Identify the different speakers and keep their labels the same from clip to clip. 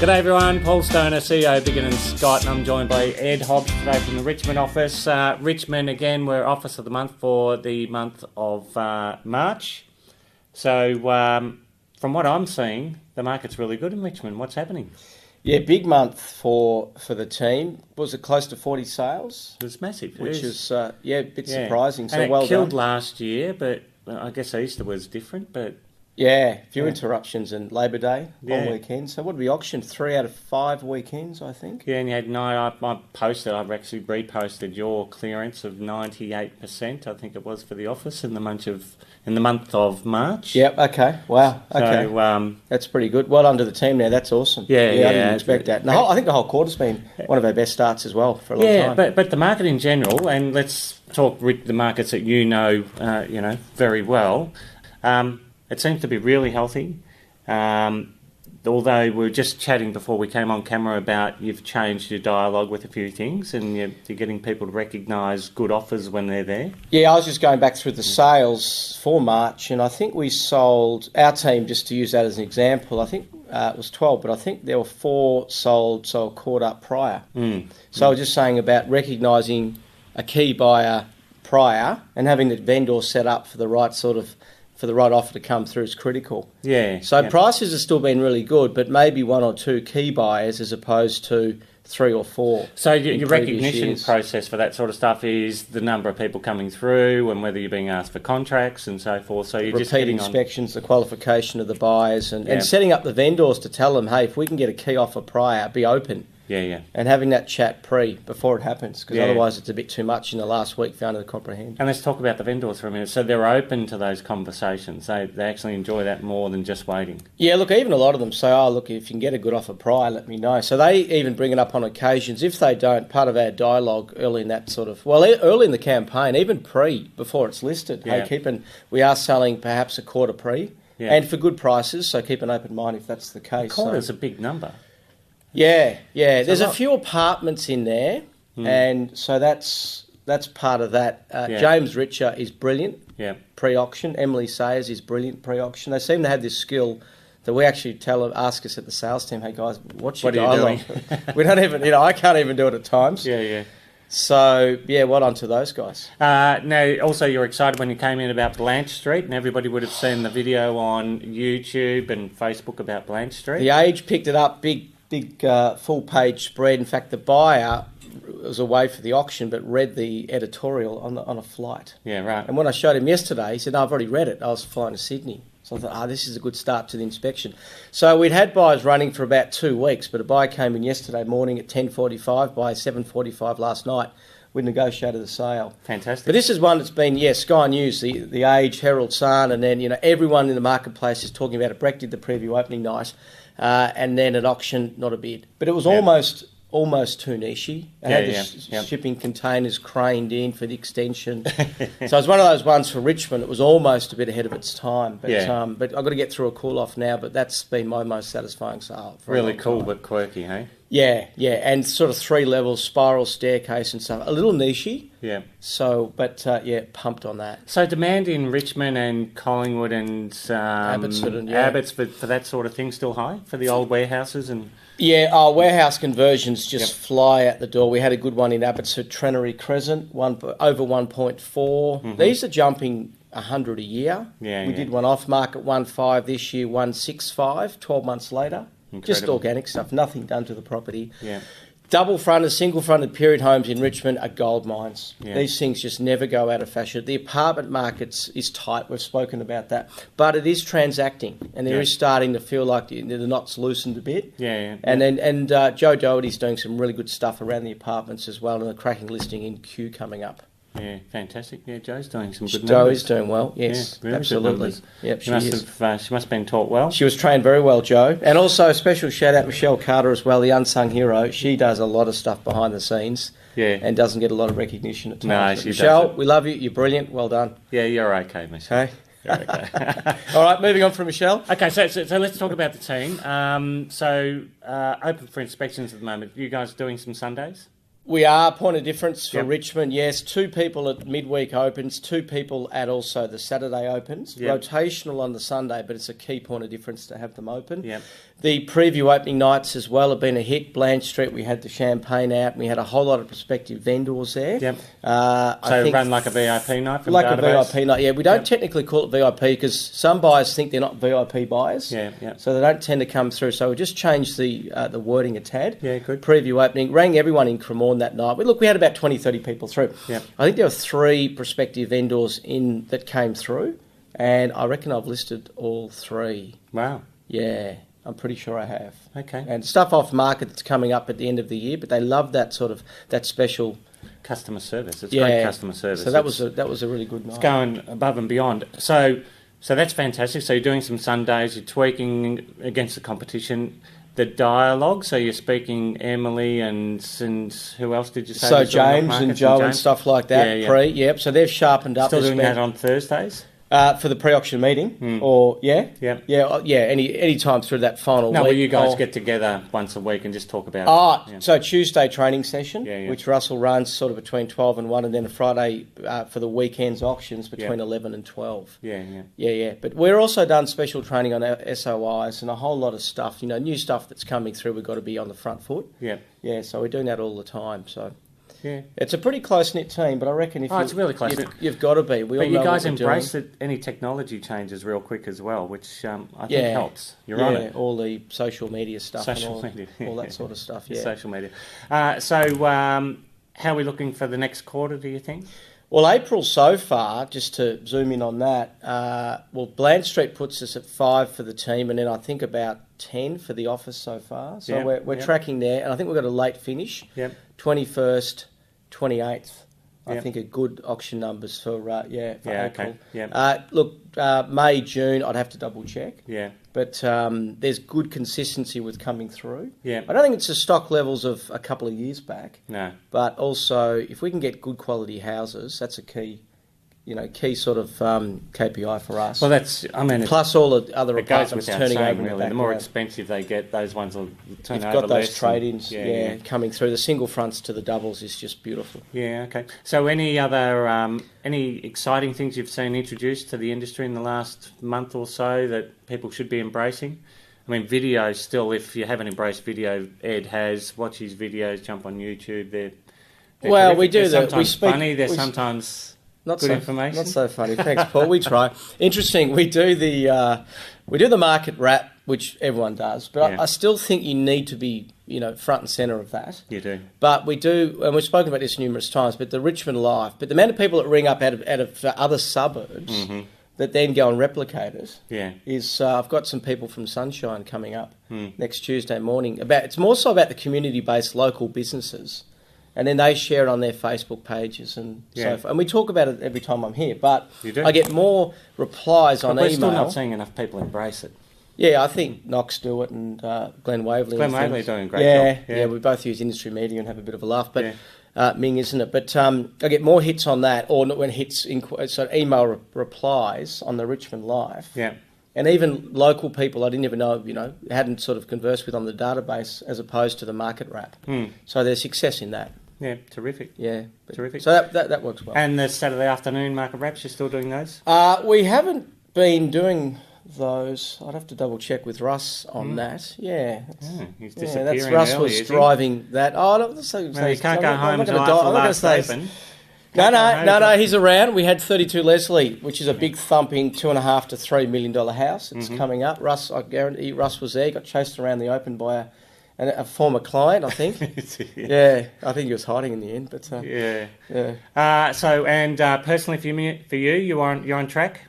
Speaker 1: G'day everyone, Paul Stoner, CEO of Biggin & Scott, and I'm joined by Ed Hobbs today from the Richmond office. Richmond, again, we're Office of the Month for the month of March. So, from what I'm seeing, the market's really good in Richmond. What's happening?
Speaker 2: Yeah, big month for the team. Was it close to 40 sales?
Speaker 1: It was massive.
Speaker 2: Which is, a bit surprising. So, well
Speaker 1: it killed
Speaker 2: done.
Speaker 1: last year, but I guess Easter was different, but...
Speaker 2: Yeah, a few interruptions and Labor Day, long weekend. So what did we auction? 3 out of 5 weekends, I think.
Speaker 1: Yeah, and you had I posted, I've actually reposted your clearance of 98%, I think it was, for the office in the month of March.
Speaker 2: Yep, okay. Wow, okay.
Speaker 1: So,
Speaker 2: that's pretty good. Well done to the team now, that's awesome.
Speaker 1: Yeah.
Speaker 2: I didn't expect that. And I think the whole quarter's been one of our best starts as well for a long time.
Speaker 1: Yeah, but the market in general, and let's talk the markets that you know very well, it seems to be really healthy. Although we were just chatting before we came on camera about you've changed your dialogue with a few things and you're getting people to recognise good offers when they're there.
Speaker 2: Yeah, I was just going back through the sales for March, and I think we sold, our team, just to use that as an example, I think it was 12, but I think there were 4 sold, so a quarter up prior. So I was just saying about recognising a key buyer prior and having the vendor set up for the right offer to come through is critical.
Speaker 1: Yeah.
Speaker 2: So prices have still been really good, but maybe 1 or 2 key buyers as opposed to 3 or 4.
Speaker 1: So your recognition process for that sort of stuff is the number of people coming through and whether you're being asked for contracts and so forth. So you're
Speaker 2: repeat inspections, the qualification of the buyers, and setting up the vendors to tell them, hey, if we can get a key offer prior, be open.
Speaker 1: Yeah.
Speaker 2: And having that chat before it happens, because otherwise it's a bit too much in the last week for under to comprehend.
Speaker 1: And let's talk about the vendors for a minute. So they're open to those conversations. They actually enjoy that more than just waiting. Yeah,
Speaker 2: look, even a lot of them say, oh, look, if you can get a good offer prior, let me know. So they even bring it up on occasions. If they don't, part of our dialogue early in that early in the campaign, even before it's listed, hey, we are selling perhaps a quarter and for good prices, so keep an open mind if that's the case.
Speaker 1: A quarter's a big number.
Speaker 2: Yeah. There's a few apartments in there, and so that's part of that. James Richer is brilliant pre-auction. Emily Sayers is brilliant pre-auction. They seem to have this skill that we actually ask us at the sales team, hey guys, what's your dialogue? We don't even, I can't even do it at times.
Speaker 1: Yeah.
Speaker 2: So, well done to those guys.
Speaker 1: Now, also you're excited when you came in about Blanche Street, and everybody would have seen the video on YouTube and Facebook about Blanche Street.
Speaker 2: The Age picked it up, big full-page spread. In fact, the buyer was away for the auction but read the editorial on a flight.
Speaker 1: Yeah, right.
Speaker 2: And when I showed him yesterday, he said, no, I've already read it. I was flying to Sydney. So I thought, this is a good start to the inspection. So we'd had buyers running for about 2 weeks, but a buyer came in yesterday morning at 10:45, by 7:45 last night. We negotiated the sale.
Speaker 1: Fantastic.
Speaker 2: But this is one that's been, Sky News, the Age, Herald Sun, and then, everyone in the marketplace is talking about it. Breck did the preview opening night. And then at auction, not a bid. But it was almost too nichey. It had the shipping containers craned in for the extension. So it was one of those ones for Richmond. It was almost a bit ahead of its time. But I've got to get through a cool-off now, but that's been my most satisfying sale.
Speaker 1: Really cool, but quirky, hey?
Speaker 2: Yeah, and sort of 3 levels, spiral staircase and stuff. A little nichey.
Speaker 1: Yeah.
Speaker 2: So, but pumped on that.
Speaker 1: So demand in Richmond and Collingwood and
Speaker 2: Abbotsford,
Speaker 1: Abbotsford for that sort of thing still high for the old warehouses and.
Speaker 2: Yeah, our warehouse conversions just fly out the door. We had a good one in Abbotsford, Trenery Crescent, over 1.4. These are jumping 100 a year. We did one off market 1.5 this year, 1.65. 12 months later. Incredible. Just organic stuff, nothing done to the property.
Speaker 1: Yeah.
Speaker 2: Double-fronted, single-fronted period homes in Richmond are gold mines. Yeah. These things just never go out of fashion. The apartment market is tight. We've spoken about that. But it is transacting, and there is starting to feel like the knot's loosened a bit.
Speaker 1: Yeah.
Speaker 2: And Joe Doherty's doing some really good stuff around the apartments as well, and a cracking listing in Kew coming up.
Speaker 1: Yeah, fantastic. Yeah, Joe's doing some good numbers.
Speaker 2: Joe is doing well, yes,
Speaker 1: really
Speaker 2: absolutely.
Speaker 1: Yep, she must have been taught well.
Speaker 2: She was trained very well, Joe. And also a special shout-out Michelle Carter as well, the unsung hero. She does a lot of stuff behind the scenes and doesn't get a lot of recognition at times.
Speaker 1: No, she
Speaker 2: Michelle,
Speaker 1: doesn't.
Speaker 2: We love you. You're brilliant. Well done.
Speaker 1: Yeah, you're okay, Michelle.
Speaker 2: Okay. You're okay. All right, moving on from Michelle.
Speaker 1: Okay, so let's talk about the team. Open for inspections at the moment. You guys doing some Sundays?
Speaker 2: We are. Point of difference for Richmond, yes. 2 people at midweek opens, 2 people at also the Saturday opens. Rotational on the Sunday, but it's a key point of difference to have them open. The preview opening nights as well have been a hit. Blanche Street, we had the champagne out, and we had a whole lot of prospective vendors there.
Speaker 1: Yep.
Speaker 2: I
Speaker 1: So
Speaker 2: think
Speaker 1: run like a VIP night from
Speaker 2: like
Speaker 1: database?
Speaker 2: a VIP night. Yeah, we don't
Speaker 1: Yep.
Speaker 2: technically call it VIP because some buyers think they're not VIP buyers.
Speaker 1: Yeah, yeah.
Speaker 2: So they don't tend to come through. So we just changed the wording a tad.
Speaker 1: Yeah, good.
Speaker 2: Preview opening, rang everyone in Cremorne that night. We had about 20, 30 people through.
Speaker 1: Yep.
Speaker 2: I think there were 3 prospective vendors in that came through, and I reckon I've listed all 3.
Speaker 1: Wow.
Speaker 2: Yeah, I'm pretty sure I have.
Speaker 1: Okay.
Speaker 2: And stuff off market that's coming up at the end of the year, but they love that sort of that special
Speaker 1: Customer service. It's great customer service.
Speaker 2: So that was a really good night.
Speaker 1: It's going above and beyond. So that's fantastic. So you're doing some Sundays, you're tweaking against the competition. The dialogue, so you're speaking Emily and who else did you say?
Speaker 2: So
Speaker 1: was doing
Speaker 2: James
Speaker 1: markets
Speaker 2: and Joe and stuff like that.
Speaker 1: Yeah, yeah.
Speaker 2: Yep. So they've sharpened up.
Speaker 1: Still
Speaker 2: There's
Speaker 1: doing
Speaker 2: been-
Speaker 1: that on Thursdays?
Speaker 2: for the pre-auction meeting, or
Speaker 1: Yep.
Speaker 2: any time through that final
Speaker 1: No,
Speaker 2: week.
Speaker 1: well, you guys
Speaker 2: I'll-
Speaker 1: get together once a week and just talk about yeah.
Speaker 2: So Tuesday training session,
Speaker 1: Yeah, yeah.
Speaker 2: which Russell runs sort of between 12 and 1, and then a Friday for the weekend's auctions between 11 and 12.
Speaker 1: Yeah.
Speaker 2: Yeah. But we're also done special training on our SOIs and a whole lot of stuff, new stuff that's coming through. We've got to be on the front foot.
Speaker 1: Yeah.
Speaker 2: Yeah, so we're doing that all the time. So
Speaker 1: Yeah.
Speaker 2: it's a pretty close-knit team, but I reckon if
Speaker 1: it's really close-knit.
Speaker 2: you've got to be. We all
Speaker 1: But you
Speaker 2: know
Speaker 1: guys
Speaker 2: what we're
Speaker 1: embrace
Speaker 2: doing.
Speaker 1: that any technology changes real quick as well, which I think helps. You're on it.
Speaker 2: all the social media stuff
Speaker 1: Social
Speaker 2: and
Speaker 1: media.
Speaker 2: all that sort of stuff, yeah.
Speaker 1: Social media. How are we looking for the next quarter, do you think?
Speaker 2: Well, April so far, just to zoom in on that, Blanche Street puts us at 5 for the team, and then I think about 10 for the office so far. So
Speaker 1: Yeah,
Speaker 2: we're tracking there, and I think we've got a late finish,
Speaker 1: Yep.
Speaker 2: 21st, 28th. I
Speaker 1: Yep.
Speaker 2: think are good auction numbers for April.
Speaker 1: Okay. Yep.
Speaker 2: May, June, I'd have to double check.
Speaker 1: Yeah.
Speaker 2: But there's good consistency with coming through.
Speaker 1: Yeah.
Speaker 2: I don't think it's the stock levels of a couple of years back,
Speaker 1: No.
Speaker 2: but also if we can get good quality houses, that's a key sort of KPI for us.
Speaker 1: Well, it's
Speaker 2: Plus all the other
Speaker 1: it goes
Speaker 2: apartments
Speaker 1: without
Speaker 2: turning
Speaker 1: saying,
Speaker 2: over in
Speaker 1: really.
Speaker 2: the
Speaker 1: The more
Speaker 2: background.
Speaker 1: expensive they get, those ones will turn
Speaker 2: You've
Speaker 1: over
Speaker 2: got those
Speaker 1: less.
Speaker 2: trade-ins,
Speaker 1: Yeah.
Speaker 2: coming through. The single fronts to the doubles is just beautiful.
Speaker 1: Yeah, okay. So any other, any exciting things you've seen introduced to the industry in the last month or so that people should be embracing? I mean, video still, if you haven't embraced video, Ed has. Watch his videos, jump on YouTube. They're
Speaker 2: Well,
Speaker 1: terrific.
Speaker 2: we do
Speaker 1: They're
Speaker 2: that.
Speaker 1: sometimes
Speaker 2: We speak-
Speaker 1: funny, they're
Speaker 2: we-
Speaker 1: sometimes
Speaker 2: Not
Speaker 1: good information.
Speaker 2: Not so funny. Thanks, Paul. We try. Interesting. We do the market wrap, which everyone does, but
Speaker 1: Yeah.
Speaker 2: I still think you need to be front and centre of that.
Speaker 1: You do.
Speaker 2: But we do, and we've spoken about this numerous times. But the Richmond Life, but the amount of people that ring up out of other suburbs that then go and replicate it
Speaker 1: Yeah.
Speaker 2: is. I've got some people from Sunshine coming up next Tuesday morning. It's more so about the community-based local businesses. And then they share it on their Facebook pages and so forth. And we talk about it every time I'm here. But
Speaker 1: You do.
Speaker 2: I get more replies on
Speaker 1: But we're
Speaker 2: email.
Speaker 1: still not seeing enough people embrace it.
Speaker 2: Yeah, I think Knox do it and Glenn Waverley.
Speaker 1: Glenn
Speaker 2: and
Speaker 1: Waverley
Speaker 2: things.
Speaker 1: doing a great
Speaker 2: yeah,
Speaker 1: job.
Speaker 2: Yeah, we both use industry media and have a bit of a laugh. But
Speaker 1: Yeah.
Speaker 2: Ming, isn't it? But I get more hits on that, or when hits, so email replies on the Richmond Life.
Speaker 1: Yeah.
Speaker 2: And even local people I didn't even know, hadn't sort of conversed with on the database as opposed to the market wrap. So there's success in that.
Speaker 1: Yeah, terrific.
Speaker 2: Yeah.
Speaker 1: Terrific.
Speaker 2: So that works well.
Speaker 1: And the Saturday afternoon market wraps, you're still doing those?
Speaker 2: We haven't been doing those. I'd have to double check with Russ on that. Yeah.
Speaker 1: He's
Speaker 2: Yeah,
Speaker 1: disappearing
Speaker 2: that's Russ
Speaker 1: early,
Speaker 2: was
Speaker 1: is he?
Speaker 2: driving that. Oh, no, so,
Speaker 1: Well, you can't go home until after the last open.
Speaker 2: No, he's around. We had 32 Leslie, which is a big thumping $2.5 to $3 million house. It's coming up. Russ, I guarantee Russ was there. He got chased around the open by a former client, I think. Yeah, I think he was hiding in the end. But
Speaker 1: Yeah.
Speaker 2: yeah.
Speaker 1: Personally for you, you're on track.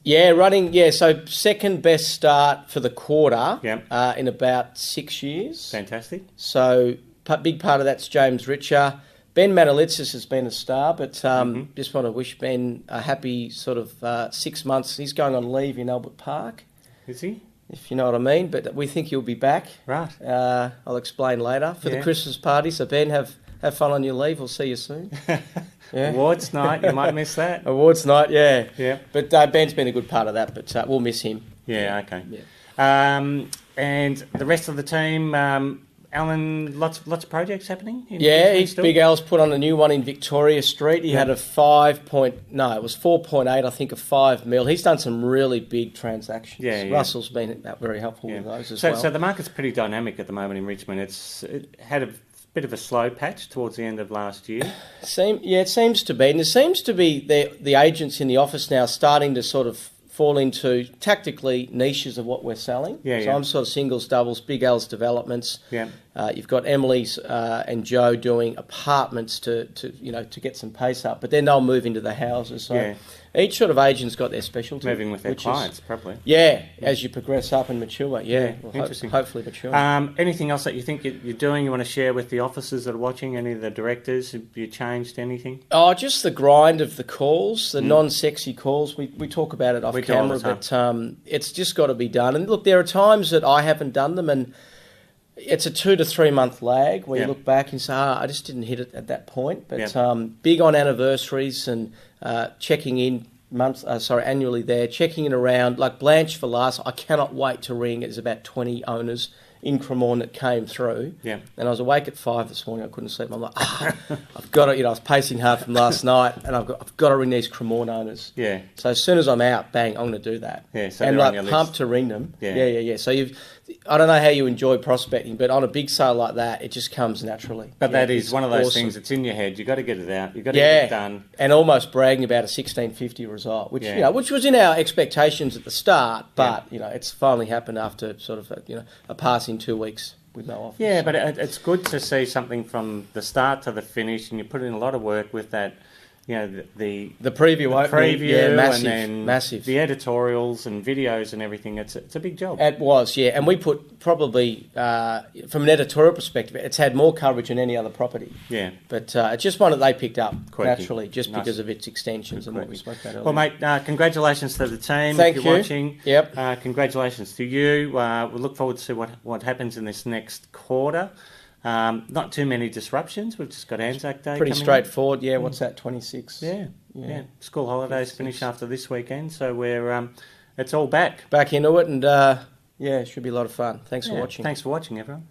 Speaker 2: Yeah, running. Yeah, so second best start for the quarter.
Speaker 1: Yep.
Speaker 2: In about 6 years.
Speaker 1: Fantastic.
Speaker 2: So big part of that's James Richer. Ben Manalitsis has been a star, but just want to wish Ben a happy sort of 6 months. He's going on leave in Albert Park,
Speaker 1: Is he?
Speaker 2: if you know what I mean. But we think he'll be back.
Speaker 1: Right.
Speaker 2: I'll explain later for the Christmas party. So Ben, have fun on your leave. We'll see you soon. Yeah.
Speaker 1: Awards night, you might miss that.
Speaker 2: Awards night, yeah.
Speaker 1: Yeah.
Speaker 2: But Ben's been a good part of that, but we'll miss him.
Speaker 1: Yeah, okay.
Speaker 2: Yeah.
Speaker 1: And the rest of the team, Alan, lots of projects happening.
Speaker 2: Yeah, Big Al's put on a new one in Victoria Street. He had a 4.8, I think, of 5 mil. He's done some really big transactions.
Speaker 1: Yeah.
Speaker 2: Russell's been very helpful with those as well.
Speaker 1: So the market's pretty dynamic at the moment in Richmond. It had a bit of a slow patch towards the end of last year.
Speaker 2: It seems to be. And there seems to be the agents in the office now starting to sort of fall into tactically niches of what we're selling. So I'm sort of singles, doubles, Big L's developments.
Speaker 1: Yeah.
Speaker 2: You've got Emily's and Joe doing apartments to get some pace up, but then they'll move into the houses. So each sort of agent's got their specialty.
Speaker 1: Moving with their clients, probably.
Speaker 2: Yeah, as you progress up and mature. Yeah, well,
Speaker 1: interesting.
Speaker 2: Hopefully mature.
Speaker 1: Anything else that you think you're doing, you want to share with the officers that are watching, any of the directors? Have you changed anything?
Speaker 2: Oh, just the grind of the calls, the non-sexy calls. We talk about it off camera, but it's just got to be done. And look, there are times that I haven't done them, and it's a 2 to 3 month lag where you look back and say, I just didn't hit it at that point. But big on anniversaries and checking in annually there, checking in around. Like Blanche for last, I cannot wait to ring. There's about 20 owners in Cremorne that came through.
Speaker 1: Yeah.
Speaker 2: And I was awake at 5 this morning. I couldn't sleep. I'm like, I've got to, I was pacing hard from last night, and I've got to ring these Cremorne owners.
Speaker 1: Yeah.
Speaker 2: So as soon as I'm out, bang, I'm going to do that.
Speaker 1: Yeah. So
Speaker 2: and
Speaker 1: they're on your
Speaker 2: pumped
Speaker 1: list.
Speaker 2: to ring them.
Speaker 1: Yeah.
Speaker 2: So I don't know how you enjoy prospecting, but on a big sale like that, it just comes naturally.
Speaker 1: But that is one of those things that's in your head. You've got to get it out. You've got to
Speaker 2: get
Speaker 1: get it done.
Speaker 2: And almost bragging about a 1650 result, which which was in our expectations at the start, but it's finally happened after sort of a passing 2 weeks with no offers.
Speaker 1: Yeah, but it's good to see something from the start to the finish, and you put in a lot of work with that. The
Speaker 2: preview opening,
Speaker 1: massive. The editorials and videos and everything. It's a big job.
Speaker 2: It was, and we put probably from an editorial perspective, it's had more coverage than any other property.
Speaker 1: Yeah,
Speaker 2: but it's just one that they picked up naturally, just
Speaker 1: nice.
Speaker 2: Because of its extensions and what we spoke about earlier.
Speaker 1: Well, mate, congratulations to the team.
Speaker 2: Thank
Speaker 1: if
Speaker 2: you.
Speaker 1: You're watching.
Speaker 2: Yep.
Speaker 1: Congratulations to you. We look forward to see what happens in this next quarter. Not too many disruptions. We've just got Anzac Day.
Speaker 2: Pretty straightforward. Yeah, what's that? 26.
Speaker 1: Yeah. School holidays finish after this weekend, so we're it's all back
Speaker 2: into it, and it should be a lot of fun. Thanks for watching.
Speaker 1: Thanks for watching, everyone.